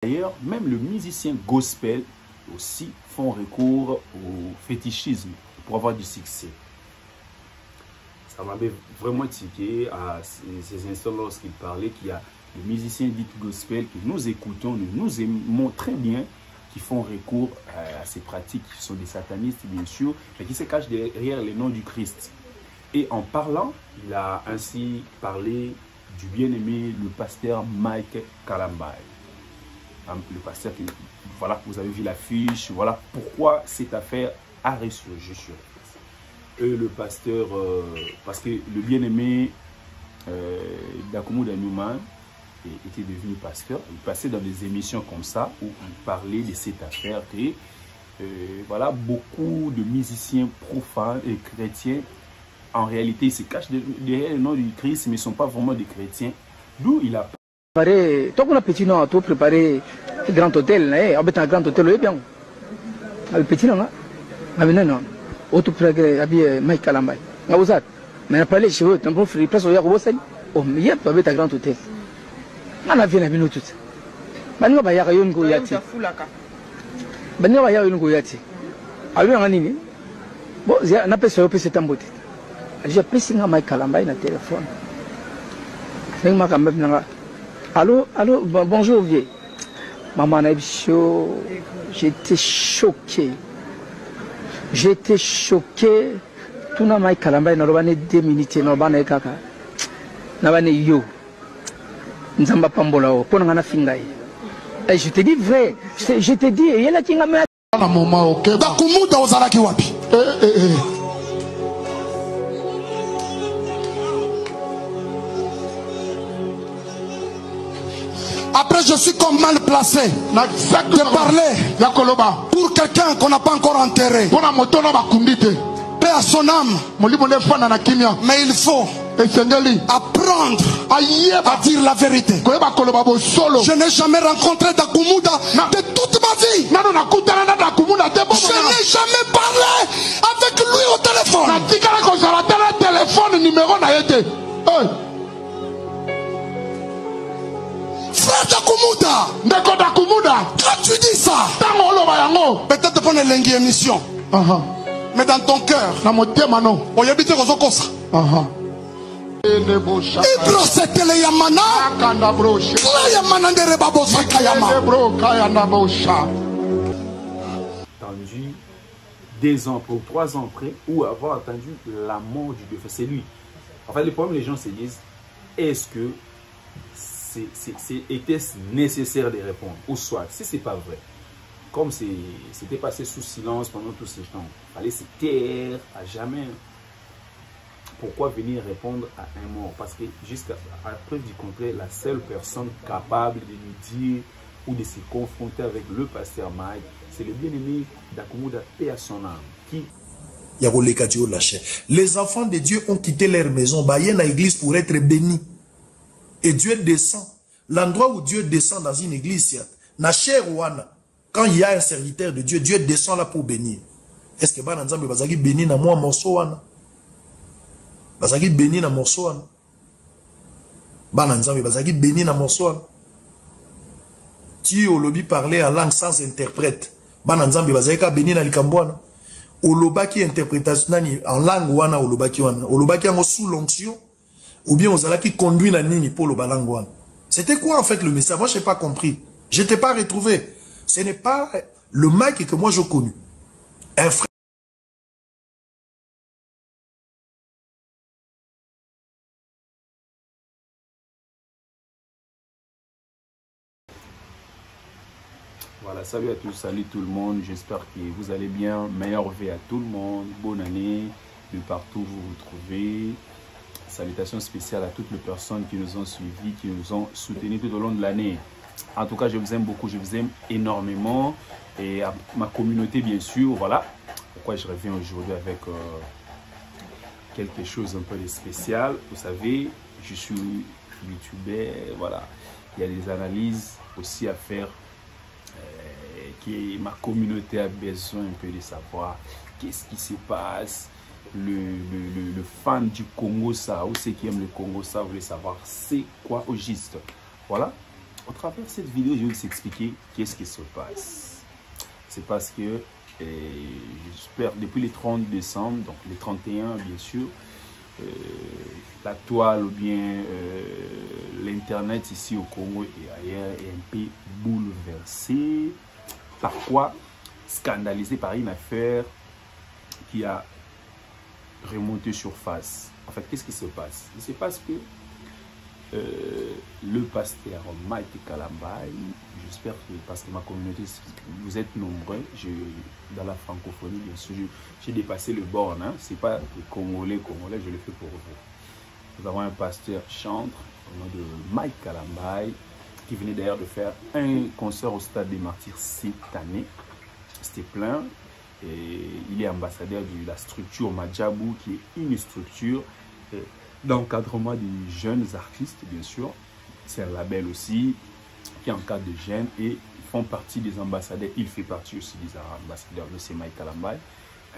D'ailleurs, même le musicien gospel aussi font recours au fétichisme pour avoir du succès. Ça m'avait vraiment tiqué à ces instants lorsqu'il parlait qu'il y a des musiciens dits gospel que nous écoutons, nous aimons très bien, qui font recours à ces pratiques, qui sont des satanistes bien sûr, mais qui se cachent derrière les noms du Christ. Et en parlant, il a ainsi parlé du bien-aimé, le pasteur Mike Kalambay. Le pasteur, voilà, vous avez vu l'affiche, voilà pourquoi cette affaire a ressurgi sur le pasteur, parce que le bien-aimé Dakumuda Newman était devenu pasteur. Il passait dans des émissions comme ça où il parlait de cette affaire et voilà, beaucoup de musiciens profanes et chrétiens en réalité ils se cachent derrière le nom du Christ mais ne sont pas vraiment des chrétiens, d'où il a préparé tout un petit nom à tout préparer grand hôtel un grand hôtel bien le petit nom non auto préparé habillé Mike Kalambay ngabuzat mais pas les cheveux tant pour faire place au yako bosani oh mais y'a pas un grand hôtel on a vu la minute tout bani ba yaka yongo yati bani ba yaka yongo yati alu ngani bon na pesa yo pesa tambote j'ai pris Mike Kalambay na téléphone c'est ma caméra. Allô, allô, bonjour vieux. Maman Nebcho, j'étais choqué. J'étais choqué. Tout n'a Mike Kalambay n'a pas 2 minutes, n'a pas kaka. N'a pas yo. Nzamba pambolao, pour n'en fingaï. Et je te dis vrai, je te dis, il y a la kinga me. Na moment ok. Dakumuda ozalaki wapi? Après, je suis comme mal placé de parler pour quelqu'un qu'on n'a pas encore enterré. Paix à son âme. Mais il faut apprendre à dire la vérité. Je n'ai jamais rencontré Dakumuda de toute ma vie. Je n'ai jamais parlé avec lui au téléphone. Frère Dakumuda, quand tu dis ça, peut-être pour une émission, mais dans ton cœur, on y habite aux Okosa. Ibro setele yamana, yamana de rebabosa kayama. Attendu 2 ans, pour 3 ans après, ou avoir attendu la mort du défunt. C'est lui. En fait, le problème, les gens se disent, est-ce que était-ce nécessaire de répondre? Ou soit, si c'est pas vrai, comme c'était passé sous silence pendant tout ce temps, il fallait se taire à jamais. Pourquoi venir répondre à un mort? Parce que jusqu'à preuve du contraire, la seule personne capable de nous dire ou de se confronter avec le pasteur Mike, c'est le bien-aimé Dakumuda, paix à son âme, qui... Les enfants de Dieu ont quitté leur maison, baillé dans l'église pour être bénis. Et Dieu descend. L'endroit où Dieu descend dans une église, quand il y a un serviteur de Dieu, Dieu descend là pour bénir. Est-ce que Bananzambe bazaki béni na moi morceau wana? Bazaki béni na morceau wana? Bananzambe bazaki béni na morceau wana? Tu au lobby parler en langue sans interprète. Bananzambe bazaki béni na likambo wana? Olobaki interprétation en langue wana olobaki wana? Olobaki en sous l'onction? Ou bien aux qui conduit la ligne pour le balangouan. C'était quoi en fait le message? Moi, je n'ai pas compris. Je n'étais pas retrouvé. Ce n'est pas le Mike que moi j'ai connu. Un frère. Voilà, salut à tous, salut tout le monde. J'espère que vous allez bien. Meilleure vie à tout le monde. Bonne année de partout où vous vous trouvez. Salutations spéciales à toutes les personnes qui nous ont suivis, qui nous ont soutenus tout au long de l'année. En tout cas, je vous aime beaucoup, je vous aime énormément. Et à ma communauté, bien sûr, voilà. Pourquoi je reviens aujourd'hui avec quelque chose un peu de spécial. Vous savez, je suis youtubeur, voilà. Il y a des analyses aussi à faire. Ma communauté a besoin un peu de savoir qu'est-ce qui se passe. Le fan du Congo, ça, ou ceux qui aiment le Congo, ça, voulait savoir c'est quoi au juste. Voilà. Au travers de cette vidéo, je vais vous expliquer qu'est-ce qui se passe. C'est parce que, j'espère, depuis le 30 décembre, donc le 31 bien sûr, la toile ou bien l'internet ici au Congo et ailleurs est un peu bouleversé. Par quoi? Scandalisé par une affaire qui a remonté surface. En fait, qu'est-ce qui se passe? Il se passe que le pasteur Mike Kalambay, j'espère que, parce que ma communauté, vous êtes nombreux, dans la francophonie, bien sûr, j'ai dépassé le borne, hein. C'est pas le Congolais, je le fais pour vous. Nous avons un pasteur chantre au nom de Mike Kalambay, qui venait d'ailleurs de faire un concert au Stade des Martyrs cette année. C'était plein. Et il est ambassadeur de la structure Madjabou, qui est une structure d'encadrement des jeunes artistes, bien sûr. C'est un label aussi qui encadre des jeunes et ils font partie des ambassadeurs. Il fait partie aussi des ambassadeurs de ces Mike Kalambay,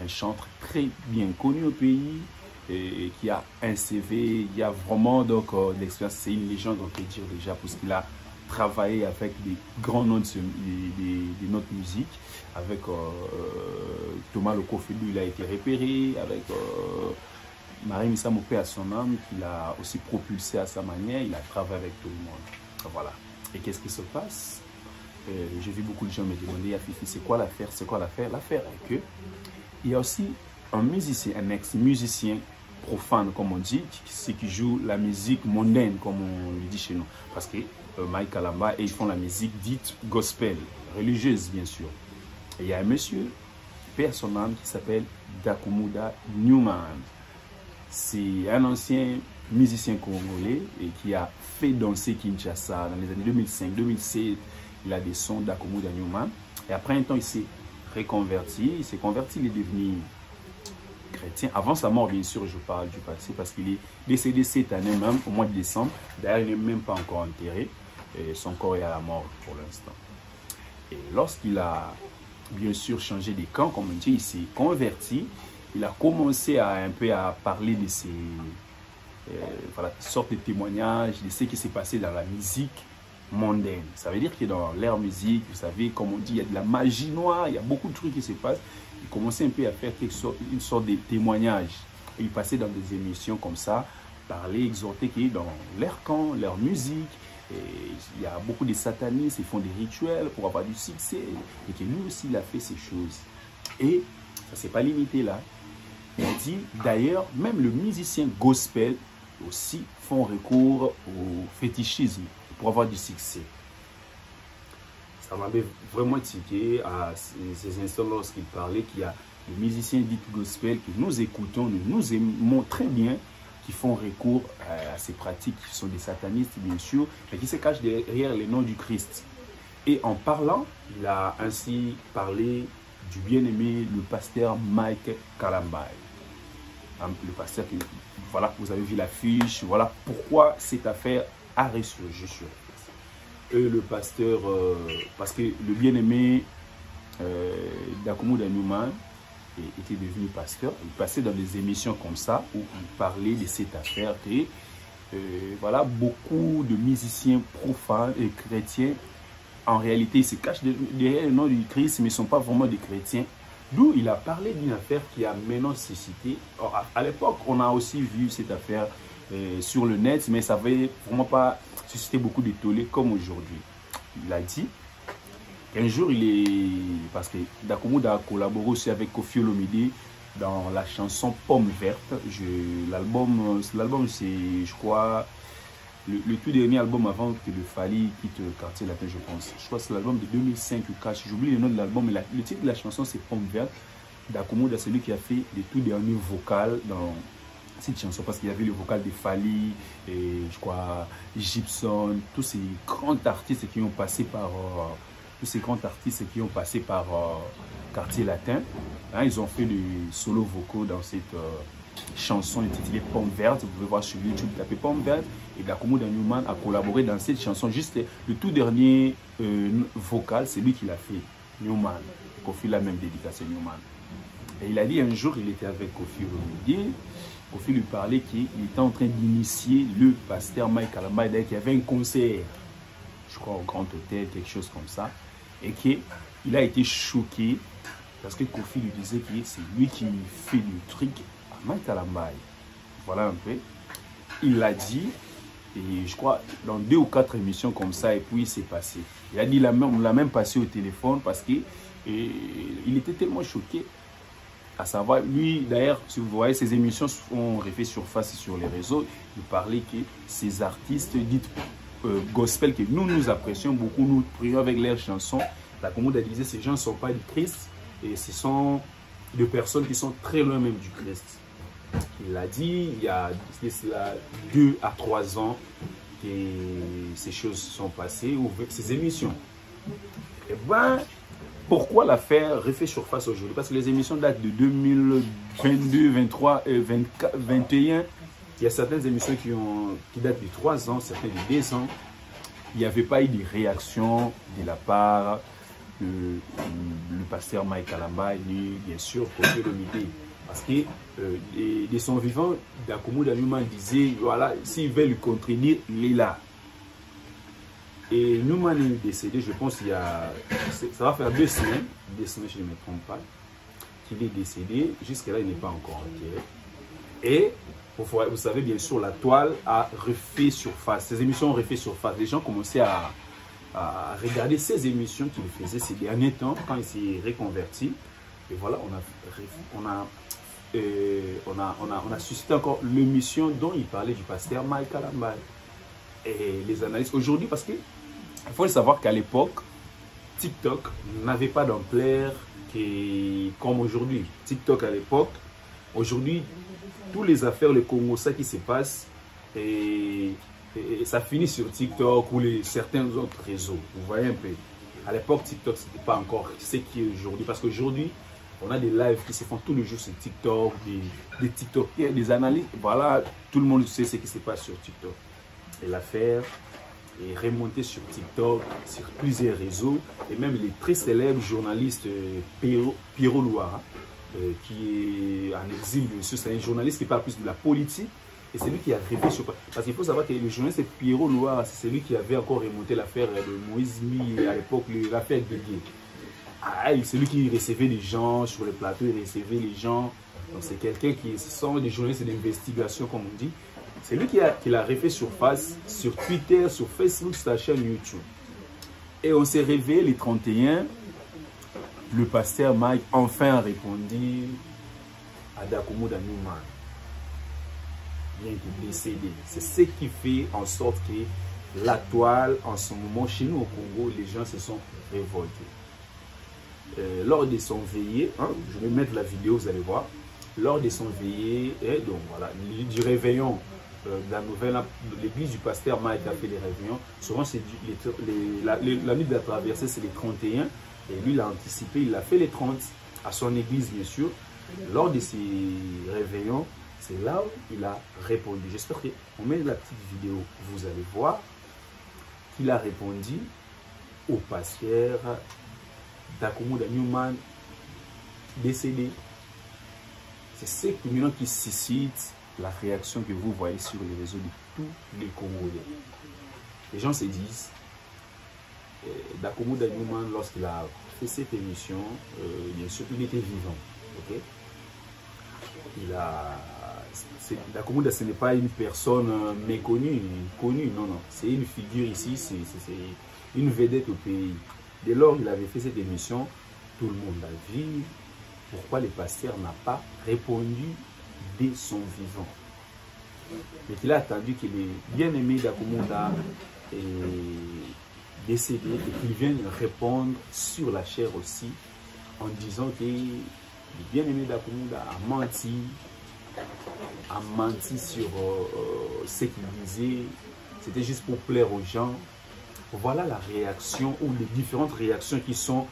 un chanteur très bien connu au pays et qui a un CV. Il y a vraiment donc l'expérience. C'est une légende, on peut dire déjà, parce qu'il a travaillé avec des grands noms de notre musique. Avec Thomas Lokofedou, il a été repéré. Avec Marie Missa Mopé à son âme, qu'il a aussi propulsé à sa manière. Il a travaillé avec tout le monde. Voilà. Et qu'est-ce qui se passe? J'ai vu beaucoup de gens me demander, Fifi, c'est quoi l'affaire? C'est quoi l'affaire? L'affaire est que il y a aussi un musicien, un ex-musicien profane, comme on dit, qui joue la musique mondaine, comme on le dit chez nous. Parce que Mike Kalambay, ils font la musique dite gospel, religieuse, bien sûr. Et il y a un monsieur, père son âme, qui s'appelle Dakumuda Newman. C'est un ancien musicien congolais et qui a fait danser Kinshasa dans les années 2005-2007. Il a des sons d'Akumuda Newman. Et après un temps, il s'est reconverti. Il s'est converti, il est devenu chrétien. Avant sa mort, bien sûr, je parle du passé parce qu'il est décédé cette année même, au mois de décembre. D'ailleurs, il n'est même pas encore enterré. Et son corps est à la mort pour l'instant. Et lorsqu'il a bien sûr changé de camp, comme on dit, il s'est converti. Il a commencé un peu à parler de ces voilà, sortes de témoignages, de ce qui s'est passé dans la musique mondaine. Ça veut dire que dans l'ère musique, vous savez, comme on dit, il y a de la magie noire, il y a beaucoup de trucs qui se passent. Il commençait un peu à faire une sorte de témoignage. Il passait dans des émissions comme ça, parler, exhorter qui est dans leur camp, leur musique. Et il y a beaucoup de satanistes, ils font des rituels pour avoir du succès. Et que lui aussi, il a fait ces choses. Et ça ne s'est pas limité là. Il a dit, d'ailleurs, même le musicien gospel aussi font recours au fétichisme pour avoir du succès. Ça m'avait vraiment tiqué à ces instants lorsqu'il parlait qu'il y a des musiciens dits gospel que nous écoutons, nous aimons très bien, qui font recours à ces pratiques, qui sont des satanistes bien sûr, mais qui se cachent derrière les noms du Christ. Et en parlant, il a ainsi parlé du bien-aimé, le pasteur Mike Kalambay. Le pasteur, voilà, vous avez vu l'affiche, voilà pourquoi cette affaire a ressurgi sur le pasteur, parce que le bien-aimé d'Akumuda Newman était devenu pasteur. Il passait dans des émissions comme ça où il parlait de cette affaire. Et voilà, beaucoup de musiciens profanes et chrétiens, en réalité, ils se cachent derrière le nom du Christ, mais ne sont pas vraiment des chrétiens. D'où il a parlé d'une affaire qui a maintenant suscité. À l'époque, on a aussi vu cette affaire sur le net, mais ça n'avait vraiment pas suscité beaucoup de tollé comme aujourd'hui. Il a dit qu'un jour, parce que Dakumuda a collaboré aussi avec Koffi Olomide dans la chanson Pomme Verte. L'album, c'est, je crois, le tout dernier album avant que le Fally quitte Quartier Latin, je pense. Je crois que c'est l'album de 2005 ou 2004. J'oublie le nom de l'album, mais le titre de la chanson, c'est Pomme Verte. Dakumuda, c'est lui qui a fait les tout derniers vocals dans cette chanson, parce qu'il y avait le vocal de Fally, et je crois Gibson, tous ces grands artistes qui ont passé par Quartier Latin. Hein, ils ont fait des solos vocaux dans cette chanson intitulée Pomme Verte. Vous pouvez voir sur YouTube, tapez Pomme Verte. Et Dakumuda Newman a collaboré dans cette chanson. Juste le tout dernier vocal, c'est lui qui l'a fait, Newman. Koffi l'a même dédicacé Newman. Et il a dit un jour, il était avec Koffi Olomide. Koffi lui parlait qu'il était en train d'initier le pasteur Mike Kalambay, qui avait un concert. je crois au Grand Hôtel, quelque chose comme ça, et qu'il a été choqué parce que Kofi lui disait que c'est lui qui fait le truc à Mike Kalambai. Voilà un peu. Il l'a dit, et je crois dans 2 ou 4 émissions comme ça, et puis c'est passé. Il a dit, on l'a même passé au téléphone parce qu'il était tellement choqué. À savoir, lui, d'ailleurs, si vous voyez, ses émissions ont refait surface sur les réseaux. Il parlait que ces artistes dites gospel que nous apprécions beaucoup, nous prions avec leurs chansons. La commode disait, ces gens ne sont pas du Christ et ce sont des personnes qui sont très loin même du Christ. Il l'a dit, il y a 2 à 3 ans que ces choses sont passées, ou ces émissions. Et bien, pourquoi l'affaire refait surface aujourd'hui? Parce que les émissions datent de 2022, 23, 24, 21. Il y a certaines émissions qui datent de 3 ans, certaines de 2 ans. Il n'y avait pas eu de réaction de la part de le pasteur Mike Kalambai, ni bien sûr Kofi Olomide. Parce que de son vivant, Dakumu Newman disait, voilà, s'il veut lui contredire, il est là. Et Newman est décédé, je pense, ça va faire 2 semaines, je ne me trompe pas, qu'il est décédé. Jusqu'à là, il n'est pas encore enterré. Et vous savez, bien sûr, la toile a refait surface. Ces émissions ont refait surface. Les gens commençaient à regarder ces émissions qu'il faisait ces derniers temps, quand il s'est reconverti. Et voilà, on a suscité encore l'émission dont il parlait du pasteur Mike Kalambai. Et les analyses aujourd'hui, parce que il faut le savoir qu'à l'époque, TikTok n'avait pas d'ampleur comme aujourd'hui. TikTok à l'époque, aujourd'hui, toutes les affaires, le Congo, ça qui se passe, et ça finit sur TikTok ou certains autres réseaux. Vous voyez un peu. À l'époque, TikTok, ce n'était pas encore ce qui est aujourd'hui. Parce qu'aujourd'hui, on a des lives qui se font tous les jours sur TikTok, des TikTokers, des analyses. Voilà, tout le monde sait ce qui se passe sur TikTok. Et l'affaire est remontée sur TikTok, sur plusieurs réseaux. Et même les très célèbres journalistes Pierrot Loira, qui est en exil, c'est un journaliste qui parle plus de la politique. Et c'est lui qui a rêvé sur... Parce qu'il faut savoir que le journaliste Pierrot Loira, c'est celui qui avait encore remonté l'affaire de Moïse Mi à l'époque, l'affaire de Gué. C'est lui qui recevait les gens sur le plateau, il recevait les gens. Donc c'est quelqu'un qui... Ce sont des journalistes d'investigation, comme on dit. C'est lui qui l'a refait surface sur Twitter, sur Facebook, sur sa chaîne YouTube. Et on s'est réveillé les 31. Le pasteur Mike enfin a répondu à Dakumu Newman. Bien qu'il est décédé. C'est ce qui fait en sorte que la toile, en ce moment, chez nous au Congo, les gens se sont révoltés. Lors de son veillée, je vais mettre la vidéo, vous allez voir. Lors de son veillée, donc voilà, du réveillon, la nouvelle, l'église du pasteur Mike a fait les réveillons. Souvent, c'est la nuit de la traversée, c'est les 31. Et lui, il a anticipé, il a fait les 30 à son église, bien sûr. Lors de ces réveillons, c'est là où il a répondu. J'espère qu'on met la petite vidéo, vous allez voir qu'il a répondu au pasteur Dakumu Newman décédé. C'est ce qui suscite la réaction que vous voyez sur les réseaux de tous les Congolais. Les gens se disent, Dakumu Newman, lorsqu'il a fait cette émission, bien sûr, il était vivant. Okay? Dakumu, ce n'est pas une personne méconnue, connue, non, non. C'est une figure ici, c'est une vedette au pays. Dès lors qu'il avait fait cette émission, tout le monde a vu pourquoi le pasteur n'a pas répondu dès son vivant. Mais il a attendu que le bien-aimé Dakumu est décédé et qu'il vienne répondre sur la chair aussi en disant que le bien-aimé Dakumu a menti sur ce qu'il disait. C'était juste pour plaire aux gens. Voilà la réaction ou les différentes réactions qui sont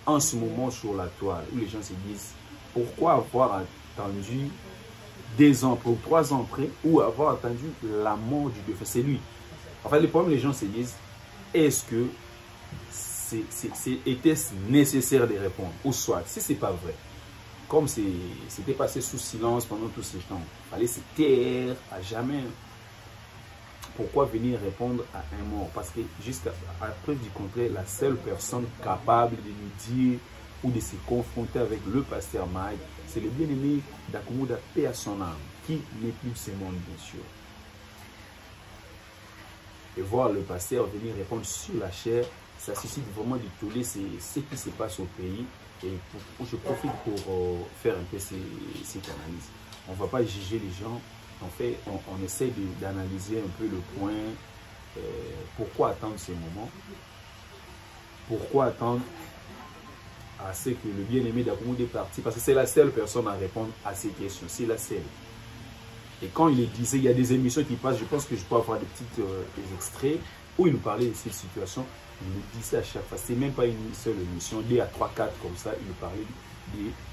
en ce moment sur la toile, où les gens se disent pourquoi avoir attendu 2 ans après ou 3 ans après, ou avoir attendu la mort du défunt. C'est lui. En fait, le problème, les gens se disent, est-ce que était-ce nécessaire de répondre? Ou soit, si ce n'est pas vrai, comme c'était passé sous silence pendant tout ce temps, il fallait se taire à jamais. Pourquoi venir répondre à un mort? Parce que jusqu'à preuve du contraire, la seule personne capable de nous dire ou de se confronter avec le pasteur Mike, c'est le bien-aimé d'Akumuda, paix à son âme, qui n'est plus de ce monde, bien sûr. Et voir le pasteur venir répondre sur la chair, ça suscite vraiment du tollé, c'est ce qui se passe au pays. Et je profite pour faire un peu cette analyse. On ne va pas juger les gens. En fait, on essaie d'analyser un peu le point. Pourquoi attendre ce moment? Pourquoi attendre à ce que le bien-aimé d'Akumuda est parti? Parce que c'est la seule personne à répondre à ces questions. C'est la seule. Et quand il disait, il y a des émissions qui passent, je pense que je peux avoir des petits extraits où il nous parlait de cette situation. Il nous disait à chaque fois, c'est même pas une seule émission, 2 à 3, 4 comme ça, il nous parlait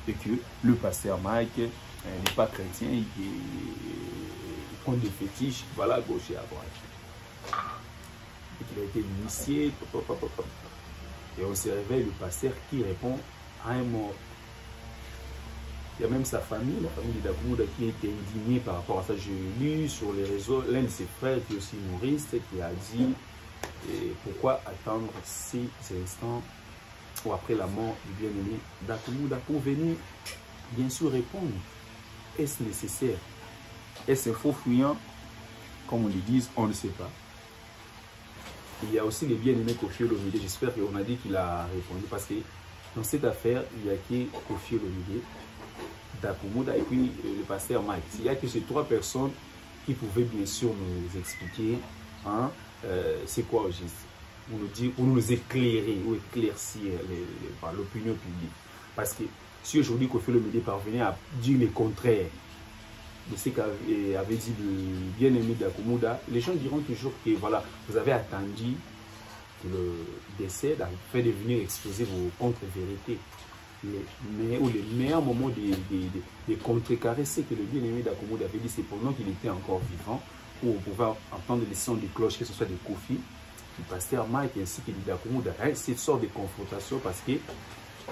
de que le pasteur Mike n'est pas chrétien, il prend des fétiches, voilà, à gauche et à droite. Et qu'il a été initié, et on se réveille le pasteur qui répond à un mort. Il y a même sa famille, la famille d'Akumuda, qui a été indignée par rapport à ça. J'ai lu sur les réseaux l'un de ses frères qui est aussi humoriste, qui a dit pourquoi attendre ces instants ou après la mort du bien-aimé d'Akumuda pour venir bien sûr répondre. Est-ce nécessaire? Est-ce un faux fuyant? Comme on le dit, on ne sait pas. Il y a aussi les bien-aimés Koffi Olomide. J'espère qu'on a dit qu'il a répondu parce que dans cette affaire, il n'y a que Koffi Olomide, d'Akumuda et puis le pasteur Mike. Il n'y a que ces 3 personnes qui pouvaient bien sûr nous expliquer hein, c'est quoi au juste, ou nous éclairer ou éclaircir l'opinion publique. Parce que si aujourd'hui Koffi Olomide parvenait à dire le contraire de ce qu'avait dit le bien-aimé d'Akumuda, les gens diront toujours que voilà, vous avez attendu le décès afin de venir exposer vos contre-vérités. Les meilleurs moments de contrecarrer ce que le bien-aimé d'Akumuda avait dit, c'est pendant qu'il était encore vivant, où on pouvait entendre les sons des cloches, que ce soit de Koffi, du pasteur Mike ainsi que d'Akumuda. Cette sorte de confrontation parce que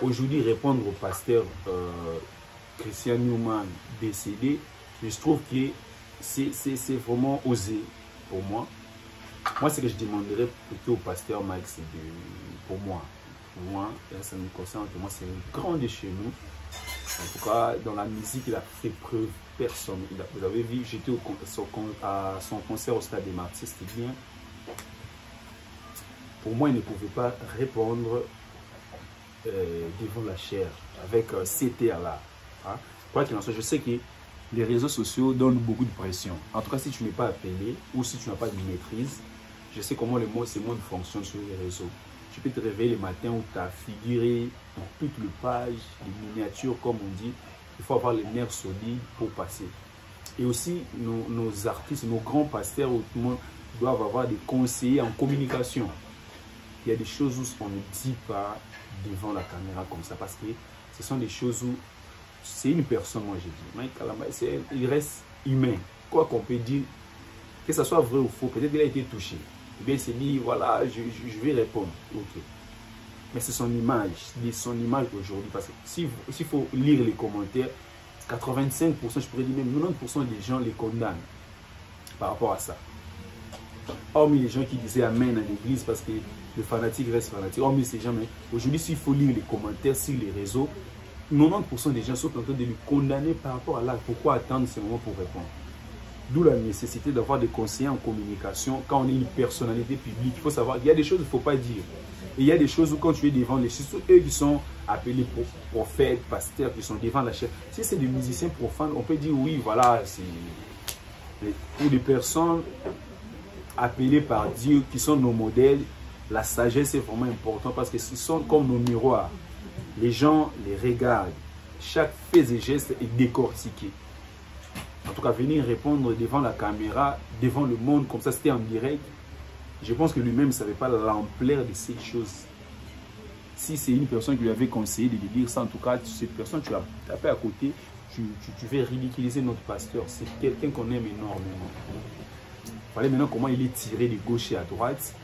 aujourd'hui répondre au pasteur Christian Newman décédé, je trouve que c'est vraiment osé pour moi. Moi, ce que je demanderais plutôt au pasteur Mike, c'est pour moi, ça me concerne, moi, c'est un grand de chez nous. En tout cas, dans la musique, il a fait preuve personne. Vous avez vu, j'étais à son concert au Stade des Martyrs, c'était bien. Pour moi, il ne pouvait pas répondre devant la chair avec cet air-là. Hein? Quoi qu'il en soit, je sais que les réseaux sociaux donnent beaucoup de pression. En tout cas, si tu n'es pas appelé ou si tu n'as pas de maîtrise, je sais comment ces mondes fonctionnent sur les réseaux. Tu peux te réveiller le matin où tu as figuré dans toutes les pages, les miniatures, comme on dit. Il faut avoir les nerfs solides pour passer. Et aussi, nos artistes, nos grands pasteurs, tout le monde doivent avoir des conseillers en communication. Il y a des choses où on ne dit pas devant la caméra comme ça, parce que ce sont des choses où c'est une personne, moi j'ai dit. Mike Kalamba, il reste humain. Quoi qu'on peut dire, que ce soit vrai ou faux, peut-être qu'il a été touché. Eh bien, il s'est dit, voilà, je vais répondre. Ok. Mais c'est son image aujourd'hui. Parce que s'il faut lire les commentaires, 85%, je pourrais dire même 90% des gens les condamnent par rapport à ça. Hormis les gens qui disaient Amen à l'église parce que le fanatique reste fanatique. Hormis ces gens, mais aujourd'hui, s'il faut lire les commentaires sur les réseaux, 90% des gens sont en train de lui condamner par rapport à là. Pourquoi attendre ce moment pour répondre? D'où la nécessité d'avoir des conseillers en communication quand on est une personnalité publique. Il faut savoir qu'il y a des choses qu'il ne faut pas dire. Et il y a des choses où quand tu es devant les choses, eux qui sont appelés prophètes, pasteurs, qui sont devant la chair. Si c'est des musiciens profanes, on peut dire oui, voilà, c'est pour des personnes appelées par Dieu, qui sont nos modèles, la sagesse est vraiment importante parce que ce sont comme nos miroirs. Les gens les regardent. Chaque fait et geste est décortiqué. En tout cas, venir répondre devant la caméra, devant le monde, comme ça, c'était en direct. Je pense que lui-même ne savait pas l'ampleur de ces choses. Si c'est une personne qui lui avait conseillé de lui dire ça, en tout cas, cette personne, tu l'as tapé à côté, tu veux ridiculiser notre pasteur. C'est quelqu'un qu'on aime énormément. Voilà maintenant comment il est tiré de gauche et à droite.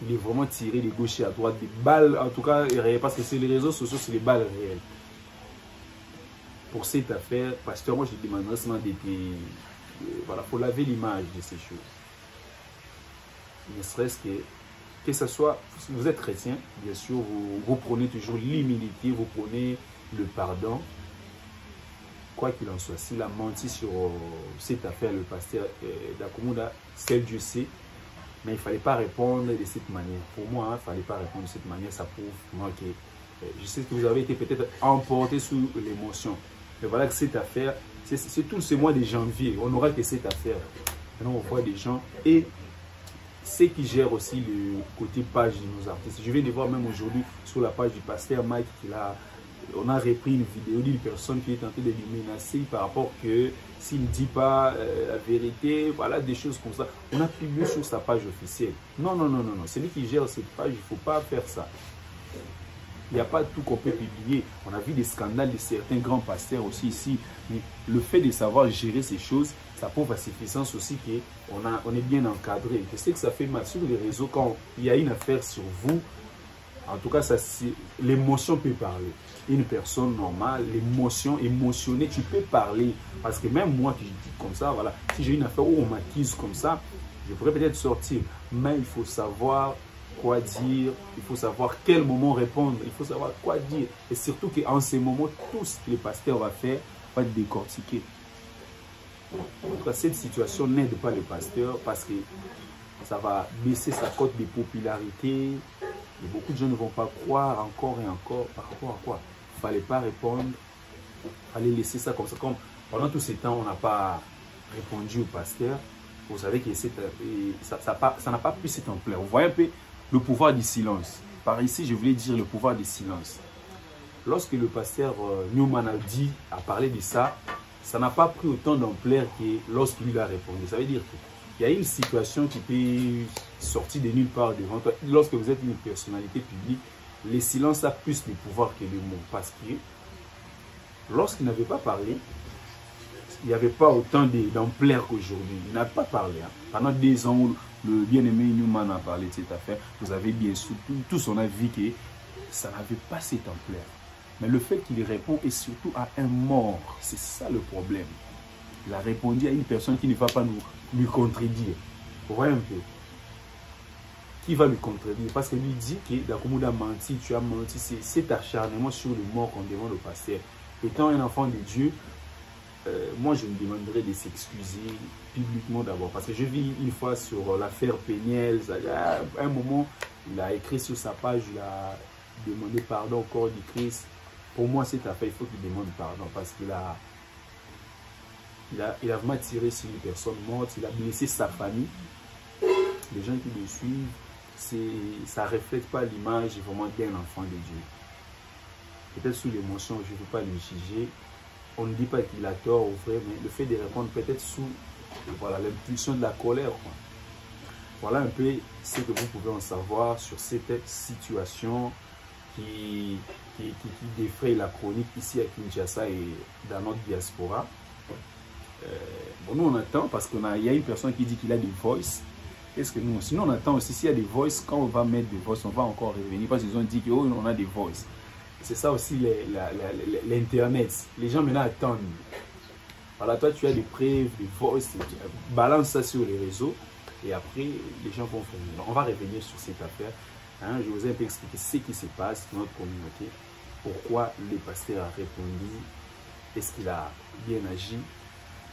Il est vraiment tiré de gauche et à droite. Des balles, en tout cas, parce que c'est les réseaux sociaux, c'est les balles réelles. Pour cette affaire, pasteur, moi je demanderais seulement d'être... voilà, il faut laver l'image de ces choses. ne serait-ce que ce soit, si vous êtes chrétien, bien sûr, vous prenez toujours l'humilité, vous prenez le pardon. Quoi qu'il en soit, s'il a menti sur cette affaire, le pasteur Dakumunda, seul Dieu sait, mais il ne fallait pas répondre de cette manière. Pour moi, il ne fallait pas répondre de cette manière, ça prouve moi que je sais que vous avez été peut-être emporté sous l'émotion. Mais voilà que cette affaire, c'est tout ce mois de janvier, on n'aura que cette affaire. Maintenant, on voit des gens et ceux qui gèrent aussi le côté page de nos artistes. Je viens de voir même aujourd'hui sur la page du pasteur Mike on a repris une vidéo d'une personne qui est tentée de lui menacer par rapport que s'il ne dit pas la vérité, voilà des choses comme ça. On a publié sur sa page officielle. Non, non, non, non, non. C'est lui qui gère cette page, il ne faut pas faire ça. Il n'y a pas tout qu'on peut publier. On a vu des scandales de certains grands pasteurs aussi ici. Mais le fait de savoir gérer ces choses, ça prouve à suffisance aussi qu'on est bien encadré. Je sais que ça fait mal sur les réseaux quand il y a une affaire sur vous. En tout cas, l'émotion peut parler. Une personne normale, l'émotion, émotionnée, tu peux parler. Parce que même moi qui dis comme ça, voilà, si j'ai une affaire où on m'accuse comme ça, je pourrais peut-être sortir. Mais il faut savoir quoi dire, il faut savoir quel moment répondre, il faut savoir quoi dire. Et surtout qu'en ces moments, tout ce que le pasteur va faire va être décortiqué. En tout cas, cette situation n'aide pas le pasteur parce que ça va baisser sa cote de popularité. Et beaucoup de gens ne vont pas croire encore et encore. Par rapport à quoi? Il ne fallait pas répondre. Il fallait laisser ça comme ça. Comme pendant tous ces temps, on n'a pas répondu au pasteur. Vous savez que ça n'a pas pu cette ampleur. Vous voyez un peu le pouvoir du silence. Par ici, je voulais dire le pouvoir du silence. Lorsque le pasteur Newman a parlé de ça, ça n'a pas pris autant d'ampleur que lorsqu'il a répondu. Ça veut dire qu'il y a une situation qui peut sortir de nulle part devant toi. Lorsque vous êtes une personnalité publique, le silence a plus de pouvoir que le mot. Parce que lorsqu'il n'avait pas parlé, il n'y avait pas autant d'ampleur qu'aujourd'hui. Il n'a pas parlé. Hein. Pendant 2 ans où le bien-aimé Newman a parlé de cette affaire, vous avez bien sûr, tous on a vu que ça n'avait pas cette ampleur. Mais le fait qu'il répond est surtout à un mort. C'est ça le problème. Il a répondu à une personne qui ne va pas lui contredire. Vous voyez un peu. Qui va lui contredire? Parce qu'il lui dit que Dakumunda a menti, tu as menti. C'est cet acharnement sur le mort qu'on demande au pasteur. Étant un enfant de Dieu, moi je me demanderais de s'excuser publiquement d'abord. Parce que je vis une fois sur l'affaire Péniel. À un moment, il a écrit sur sa page, il a demandé pardon au corps du Christ. Pour moi, cette affaire, il faut qu'il demande pardon. Parce qu'il il a vraiment tiré sur une personne morte. Il a blessé sa famille. Les gens qui le suivent, ça ne reflète pas l'image vraiment d'un enfant de Dieu. Peut-être sous l'émotion, je ne veux pas le juger. On ne dit pas qu'il a tort ou vrai, mais le fait de répondre peut-être sous l'impulsion de la colère. Quoi. Voilà un peu ce que vous pouvez en savoir sur cette situation qui défraye la chronique ici à Kinshasa et dans notre diaspora. Bon, nous on attend parce qu'il y a une personne qui dit qu'il a des voices. Est-ce que nous, sinon on attend aussi s'il y a des voices, quand on va mettre des voices, on va encore revenir parce qu'ils ont dit qu'on a des voices. C'est ça aussi l'internet. Les gens maintenant attendent. Voilà, toi tu as des preuves, des voices, balance ça sur les réseaux et après les gens vont venir. On va revenir sur cette affaire. Hein, je vous ai un peu expliqué ce qui se passe dans notre communauté, pourquoi le pasteur a répondu, est-ce qu'il a bien agi.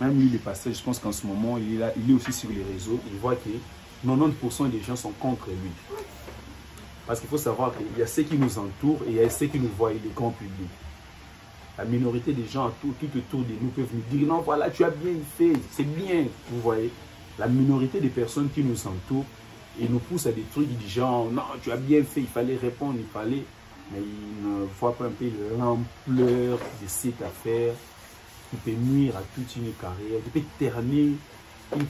Même lui, le pasteur, je pense qu'en ce moment, il est aussi sur les réseaux, il voit que 90% des gens sont contre lui. Parce qu'il faut savoir qu'il y a ceux qui nous entourent et il y a ceux qui nous voient, les grands publics. La minorité des gens tout autour de nous peuvent nous dire, non, voilà, tu as bien fait, c'est bien, vous voyez. La minorité des personnes qui nous entourent, et nous poussent à des trucs du genre, non, tu as bien fait, il fallait répondre, il fallait, mais ils ne voient pas un peu l'ampleur de cette affaire qui peut nuire à toute une carrière, qui peut ternir une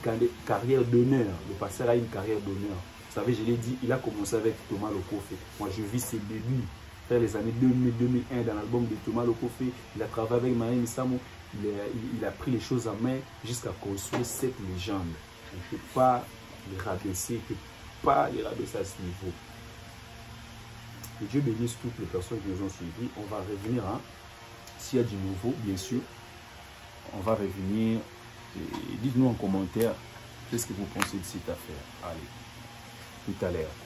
carrière d'honneur. Le pasteur a une carrière d'honneur. Vous savez, je l'ai dit, il a commencé avec Thomas Lokofe. Moi, je vis ses débuts, vers les années 2000-2001, dans l'album de Thomas Lokofe. Il a travaillé avec Marie Misamo, il a pris les choses en main jusqu'à construire cette légende. On ne peut pas les rabaisser, pas les rabaisser à ce niveau. Que Dieu bénisse toutes les personnes qui nous ont suivis. On va revenir, hein, s'il y a du nouveau, bien sûr, on va revenir. Dites-nous en commentaire qu'est-ce que vous pensez de cette affaire. Allez. tout à l'heure.